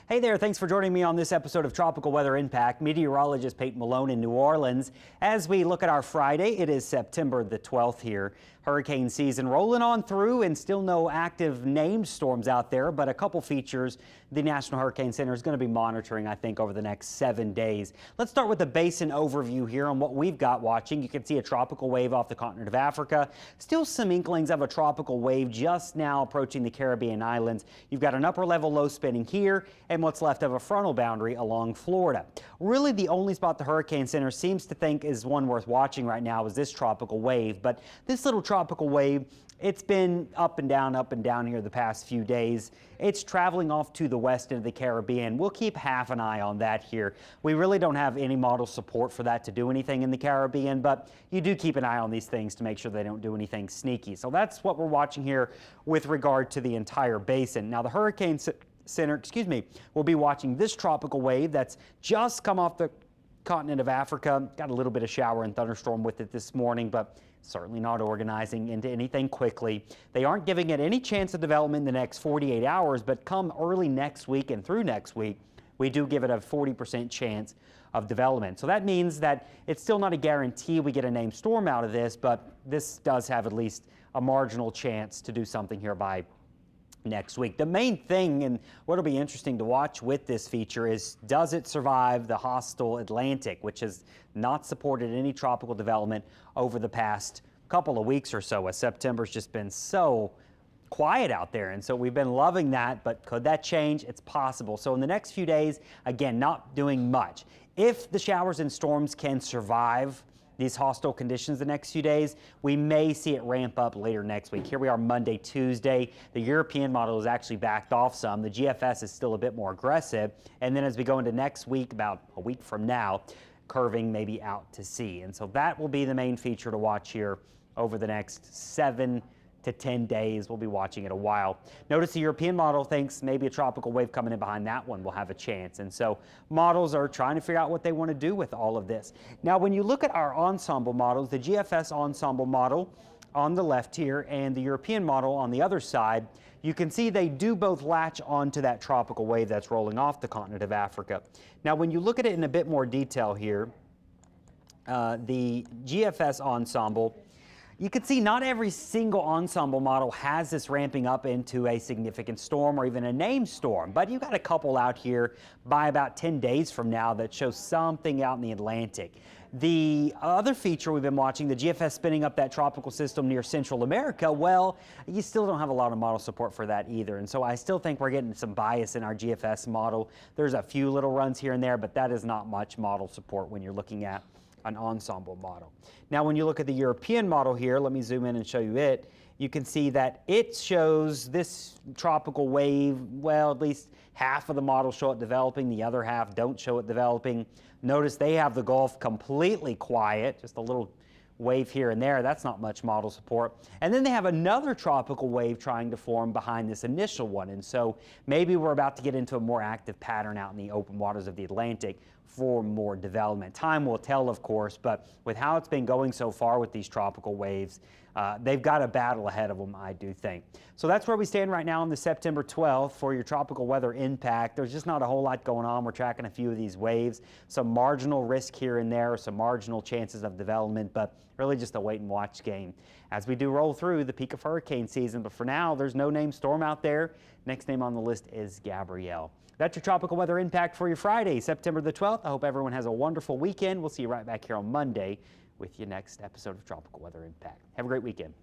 Hey there, thanks for joining me on this episode of Tropical Weather Impact. Meteorologist Payton Malone in New Orleans. As we look at our Friday, it is September the 12th here. Hurricane season rolling on through and still no active named storms out there, but a couple features the National Hurricane Center is going to be monitoring, I think, over the next 7 days. Let's start with the basin overview here on what we've got watching. You can see a tropical wave off the continent of Africa. Still some inklings of a tropical wave just now approaching the Caribbean islands. You've got an upper level low spinning here and what's left of a frontal boundary along Florida. Really the only spot the Hurricane Center seems to think is one worth watching right now is this tropical wave. But this little tropical wave, it's been up and down here the past few days. It's traveling off to the west into the Caribbean. We'll keep half an eye on that here. We really don't have any model support for that to do anything in the Caribbean, but you do keep an eye on these things to make sure they don't do anything sneaky. So that's what we're watching here with regard to the entire basin. Now the Hurricane Center, will be watching this tropical wave that's just come off the continent of Africa. Got a little bit of shower and thunderstorm with it this morning, but certainly not organizing into anything quickly. They aren't giving it any chance of development in the next 48 hours, but come early next week and through next week, we do give it a 40% chance of development. So that means that it's still not a guarantee we get a named storm out of this, but this does have at least a marginal chance to do something here by next week. The main thing, and what'll be interesting to watch with this feature, is does it survive the hostile Atlantic, which has not supported any tropical development over the past couple of weeks or so, as September's just been so quiet out there. And so we've been loving that, but could that change? It's possible. So in the next few days, again, not doing much. If the showers and storms can survive these hostile conditions the next few days, we may see it ramp up later next week. Here we are Monday, Tuesday. The European model is actually backed off some. The GFS is still a bit more aggressive. And then as we go into next week, about a week from now, curving maybe out to sea. And so that will be the main feature to watch here over the next 7 to 10 days. We'll be watching it a while. Notice the European model thinks maybe a tropical wave coming in behind that one will have a chance. And so models are trying to figure out what they want to do with all of this. Now, when you look at our ensemble models, the GFS ensemble model on the left here and the European model on the other side, you can see they do both latch onto that tropical wave that's rolling off the continent of Africa. Now, when you look at it in a bit more detail here, the GFS ensemble, you can see not every single ensemble model has this ramping up into a significant storm or even a named storm, but you've got a couple out here by about 10 days from now that show something out in the Atlantic. The other feature we've been watching, the GFS spinning up that tropical system near Central America, well, you still don't have a lot of model support for that either. And so I still think we're getting some bias in our GFS model. There's a few little runs here and there, but that is not much model support when you're looking at an ensemble model. Now, when you look at the European model here, let me zoom in and show you it. You can see that it shows this tropical wave, well, at least half of the models show it developing, the other half don't show it developing. Notice they have the Gulf completely quiet, just a little wave here and there. That's not much model support. And then they have another tropical wave trying to form behind this initial one. And so maybe we're about to get into a more active pattern out in the open waters of the Atlantic for more development. Time will tell, of course, but with how it's been going so far with these tropical waves, they've got a battle ahead of them, I do think. So that's where we stand right now on the September 12th for your tropical weather impact. There's just not a whole lot going on. We're tracking a few of these waves, some marginal risk here and there, some marginal chances of development, but really just a wait and watch game as we do roll through the peak of hurricane season. But for now, there's no named storm out there. Next name on the list is Gabrielle. That's your tropical weather impact for your Friday, September the 12th. I hope everyone has a wonderful weekend. We'll see you right back here on Monday with your next episode of Tropical Weather Impact. Have a great weekend.